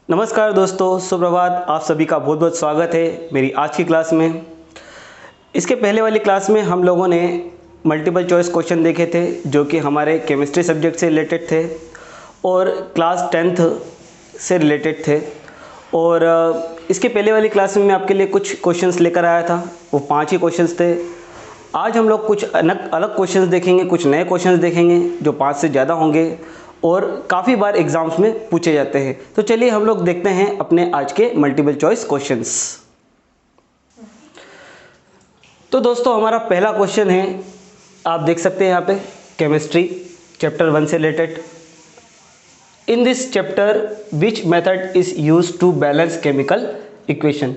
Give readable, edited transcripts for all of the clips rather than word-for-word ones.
नमस्कार दोस्तों, सुप्रभात। आप सभी का बहुत बहुत स्वागत है मेरी आज की क्लास में। इसके पहले वाली क्लास में हम लोगों ने मल्टीपल चॉइस क्वेश्चन देखे थे जो कि हमारे केमिस्ट्री सब्जेक्ट से रिलेटेड थे और क्लास 10th से रिलेटेड थे। और इसके पहले वाली क्लास में मैं आपके लिए कुछ क्वेश्चंस लेकर आया था, वो 5 ही क्वेश्चंस थे। आज हम लोग कुछ अलग क्वेश्चंस देखेंगे, कुछ नए क्वेश्चंस देखेंगे जो 5 से ज़्यादा होंगे और काफ़ी बार एग्जाम्स में पूछे जाते हैं। तो चलिए हम लोग देखते हैं अपने आज के मल्टीपल चॉइस क्वेश्चंस। तो दोस्तों हमारा पहला क्वेश्चन है, आप देख सकते हैं यहाँ पे, केमिस्ट्री चैप्टर 1 से related. In this chapter which method is use to balance chemical equation.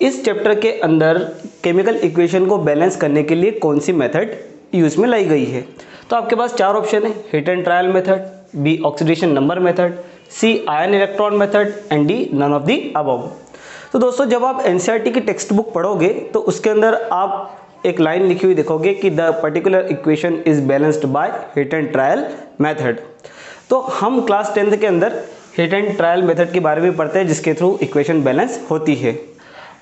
इस चैप्टर के अंदर केमिकल इक्वेशन को बैलेंस करने के लिए कौन सी मेथड यूज में लाई गई है। तो आपके पास 4 ऑप्शन है, hit and trial method, B oxidation number method, C ion electron method and D none of the above. तो दोस्तों जब आप एनसीईआरटी की टेक्स्ट बुक पढ़ोगे तो उसके अंदर आप एक लाइन लिखी हुई देखोगे कि the particular equation is balanced bye hit and trial method. तो हम क्लास 10th के अंदर हिट एंड ट्रायल मेथड के बारे में पढ़ते हैं जिसके थ्रू इक्वेशन बैलेंस होती है।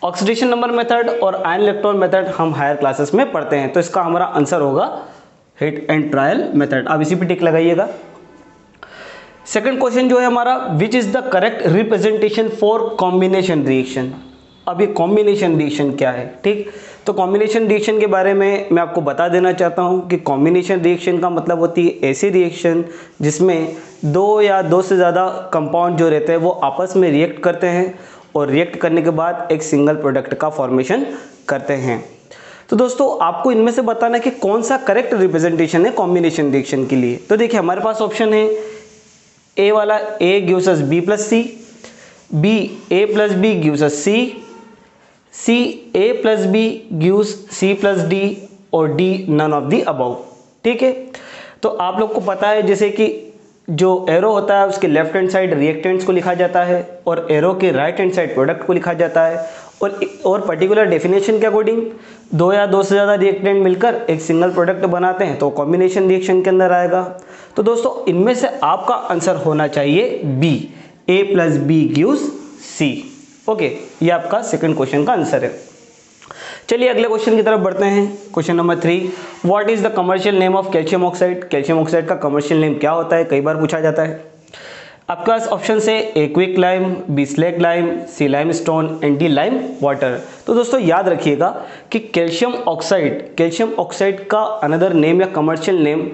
ऑक्सीडेशन नंबर मेथड और आयन इलेक्ट्रॉन मेथड हम हायर क्लासेस में पढ़ते हैं। तो इसका हमारा आंसर होगा हिट एंड ट्रायल मेथड। आप इसी पे टिक लगाइएगा। सेकंड क्वेश्चन जो है हमारा, which is the correct representation for combination reaction. अब ये कॉम्बिनेशन रिएक्शन क्या है, ठीक। तो कॉम्बिनेशन रिएक्शन के बारे में मैं आपको बता देना चाहता हूं कि कॉम्बिनेशन रिएक्शन का मतलब होती है ऐसी रिएक्शन जिसमें 2 या 2 से ज़्यादा कंपाउंड जो रहते हैं वो आपस में रिएक्ट करते हैं और रिएक्ट करने के बाद एक सिंगल प्रोडक्ट का फॉर्मेशन करते हैं। तो दोस्तों आपको इनमें से बताना है कि कौन सा करेक्ट रिप्रेजेंटेशन है कॉम्बिनेशन रिएक्शन के लिए। तो देखिए हमारे पास ऑप्शन है, ए वाला A gives us B plus C, B A plus B gives us C, C A plus B gives C plus D और D none of the above. ठीक है, तो आप लोग को पता है जैसे कि जो एरो होता है उसके लेफ्ट हैंड साइड रिएक्टेंट्स को लिखा जाता है और एरो के राइट हैंड साइड प्रोडक्ट को लिखा जाता है। और पर्टिकुलर डेफिनेशन के अकॉर्डिंग 2 या 2 से ज़्यादा रिएक्टेंट मिलकर एक सिंगल प्रोडक्ट बनाते हैं तो कॉम्बिनेशन रिएक्शन के अंदर आएगा। तो दोस्तों इनमें से आपका आंसर होना चाहिए B, A plus B gives C. Okay, ये आपका सेकंड क्वेश्चन का आंसर है। चलिए अगले क्वेश्चन की तरफ बढ़ते हैं। Question number 3, what is the commercial name of calcium oxide. Calcium oxide का कमर्शियल नेम क्या होता है, कई बार पूछा जाता है। आपके पास ऑप्शन से A quick lime, B slag lime, C lime stone and D lime water. तो दोस्तों याद रखिएगा कि कैल्शियम ऑक्साइड का अनदर नेम या कमर्शियल नेम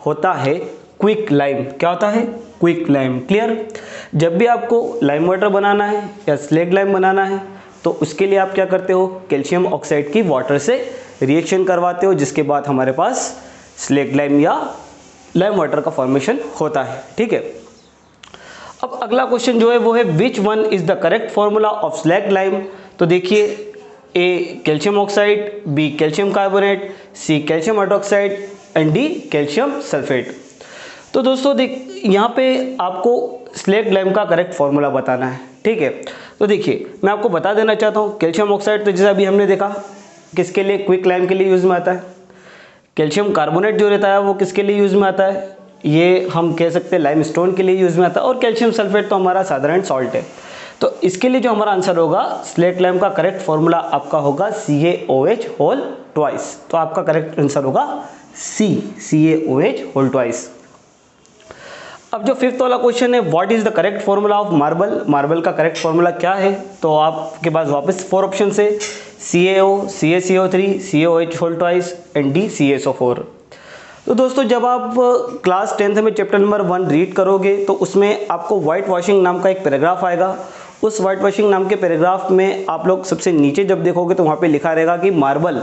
होता है क्विक लाइम। क्या होता है, क्विक लाइम। क्लियर। जब भी आपको लाइम वाटर बनाना है या स्लेग लाइम बनाना है तो उसके लिए आप क्या करते हो, कैल्शियम ऑक्साइड की वाटर से रिएक्शन करवाते हो जिसके बाद हमारे पास स्लेग लाइम या लाइम वाटर का फॉर्मेशन होता है। ठीक है, अब अगला क्वेश्चन जो है वो है which one is the correct formula of slag lime. तो देखिए, A calcium oxide, B calcium carbonate, C calcium hydroxide and D calcium sulphate. तो दोस्तों यहाँ पे आपको स्लैग लाइम का करेक्ट फॉर्मूला बताना है। ठीक है, तो देखिए मैं आपको बता देना चाहता हूँ, कैल्शियम ऑक्साइड तो जैसा अभी हमने देखा किसके लिए, क्विक लाइम के लिए यूज में आता है। कैल्शियम कार्बोनेट जो रहता है वो किसके लिए यूज में आता है, ये हम कह सकते हैं लाइम स्टोन के लिए यूज में आता है। और कैल्शियम सल्फेट तो हमारा साधारण सॉल्ट है। तो इसके लिए जो हमारा आंसर होगा स्लैग लाइम का करेक्ट फॉर्मूला आपका होगा CaOH होल ट्वाइस। तो आपका करेक्ट आंसर होगा सी, CaOH होल ट्वाइस। अब जो 5th वाला क्वेश्चन है, what is the correct formula of marble. Marble का करेक्ट फॉर्मूला क्या है। तो आपके पास वापस 4 ऑप्शन है, CaO, CaCO3, CaOH whole twice and D CaSO4। तो दोस्तों जब आप क्लास 10th में चैप्टर नंबर 1 रीड करोगे तो उसमें आपको वाइट वॉशिंग नाम का एक पैराग्राफ आएगा। उस वाइट वॉशिंग नाम के पैराग्राफ में आप लोग सबसे नीचे जब देखोगे तो वहाँ पे लिखा रहेगा कि marble,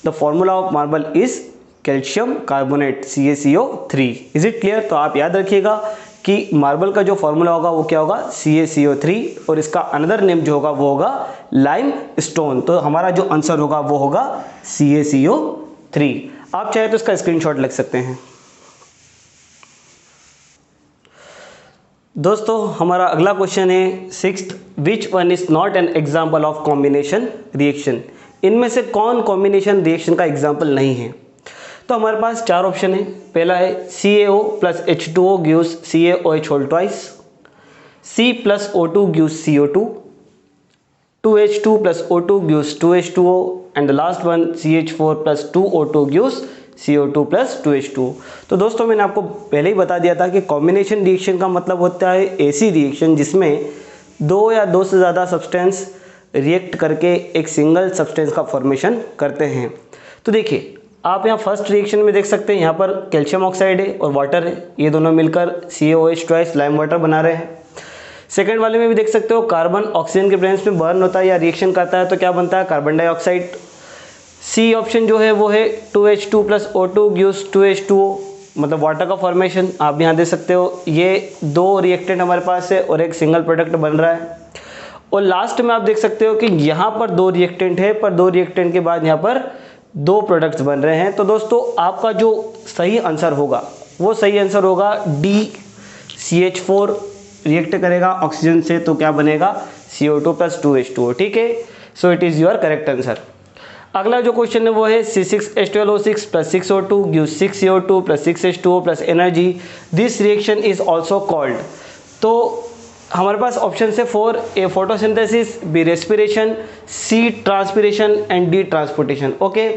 the formula of marble is calcium carbonate CaCO3। Is it clear. तो आप याद रखिएगा कि मार्बल का जो फॉर्मूला होगा वो क्या होगा, CaCO3 और इसका अनदर नेम जो होगा वो होगा लाइम स्टोन। तो हमारा जो आंसर होगा वो होगा CaCO3। आप चाहे तो इसका स्क्रीनशॉट लिख सकते हैं। दोस्तों हमारा अगला क्वेश्चन है 6th, which one is not an example of combination reaction. इनमें से कौन कॉम्बिनेशन रिएक्शन का एग्जाम्पल नहीं है। तो हमारे पास 4 ऑप्शन है। पहला है CaO plus H2O gives CaOH whole twice, C+O2 gives CO2, 2H2 plus O2 gives 2H2O, and the last one CH4 plus 2O2 gives CO2 plus 2H2O। तो दोस्तों मैंने आपको पहले ही बता दिया था कि कॉम्बिनेशन रिएक्शन का मतलब होता है ऐसी रिएक्शन जिसमें दो या दो से ज़्यादा सब्सटेंस रिएक्ट करके एक सिंगल सब्सटेंस का फॉर्मेशन करते हैं। तो देखिए आप यहाँ फर्स्ट रिएक्शन में देख सकते हैं, यहाँ पर कैल्शियम ऑक्साइड है और वाटर है, ये दोनों मिलकर CaOH ट्वाइस लाइम वाटर बना रहे हैं। सेकेंड वाले में भी देख सकते हो कार्बन ऑक्सीजन के प्रेजेंस में बर्न होता है या रिएक्शन करता है तो क्या बनता है, कार्बन डाइऑक्साइड। सी ऑप्शन जो है वो है 2H2 plus O2 gives 2H2O, मतलब वाटर का फॉर्मेशन। आप यहाँ देख सकते हो ये दो रिएक्टेंट हमारे पास है और एक सिंगल प्रोडक्ट बन रहा है। और लास्ट में आप देख सकते हो कि यहाँ पर दो रिएक्टेंट है, पर दो रिएक्टेंट के बाद यहाँ पर दो प्रोडक्ट्स बन रहे हैं। तो दोस्तों आपका जो सही आंसर होगा वो सही आंसर होगा डी, CH4 रिएक्ट करेगा ऑक्सीजन से तो क्या बनेगा, CO2 प्लस 2H2O। ठीक है, so it is your correct answer. अगला जो क्वेश्चन है वो है C6H12O6 plus 6O2 gives 6CO2 plus 6H2O plus energy, this reaction is also called. तो हमारे पास ऑप्शन है 4, A photosynthesis, B respiration, C transpiration and D transportation. Okay,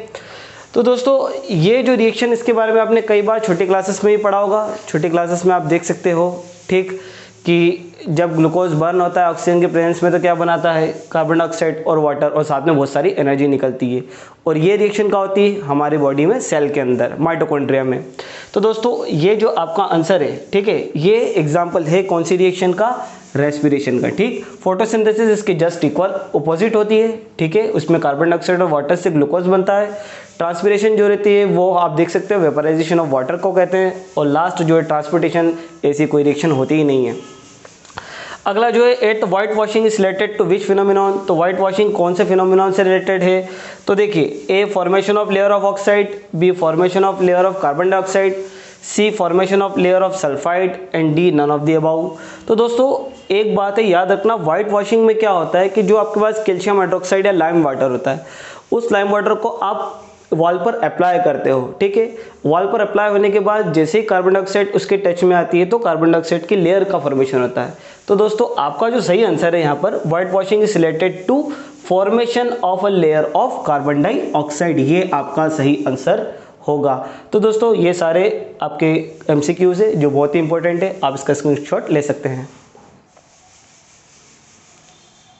तो दोस्तों ये जो रिएक्शन इसके बारे में आपने कई बार छोटी क्लासेस में ही पढ़ा होगा। छोटी क्लासेस में आप देख सकते हो ठीक कि जब ग्लूकोज बर्न होता है ऑक्सीजन के प्रेजेंस में तो क्या बनाता है, कार्बन डाइऑक्साइड और वाटर, और साथ में बहुत सारी एनर्जी निकलती है। और ये रिएक्शन क्या होती है हमारी बॉडी में, सेल के अंदर, माइटोकॉन्ड्रिया में। तो दोस्तों ये जो आपका आंसर है, ठीक है, ये एग्जाम्पल है कौन सी रिएक्शन का, रेस्पिरेशन का। ठीक, फोटोसिंथेसिस इसके जस्ट इक्वल अपोजिट होती है। ठीक है, उसमें कार्बन डाइऑक्साइड और वाटर से ग्लूकोज बनता है। ट्रांसपिरेशन जो रहती है वो आप देख सकते हो वेपराइजेशन ऑफ वाटर को कहते हैं। और लास्ट जो है ट्रांसपोर्टेशन, ऐसी कोई रिएक्शन होती ही नहीं है। अगला जो है eight white washing is related to which phenomenon. तो वाइट वॉशिंग कौन से फिनोमिनॉन से रिलेटेड है, तो देखिए A formation of layer of oxide, B formation of layer of carbon dioxide, C formation of layer of sulphide and D none of the above. तो दोस्तों एक बात है याद रखना, वाइट वॉशिंग में क्या होता है कि जो आपके पास कैल्शियम हाइड्रोक्साइड या लाइम वाटर होता है, उस लाइम वाटर को आप वॉल पर अप्लाई करते हो। ठीक है, वॉल पर अप्लाई होने के बाद जैसे ही कार्बन डाइऑक्साइड उसके टच में आती है तो कार्बन डाइऑक्साइड की लेयर का फॉर्मेशन होता है। तो दोस्तों आपका जो सही आंसर है यहाँ पर, white washing is related to formation of a layer of carbon dioxide, ये आपका सही आंसर होगा। तो दोस्तों ये सारे आपके MCQs है जो बहुत ही इंपॉर्टेंट है, आप इसका स्क्रीनशॉट ले सकते हैं।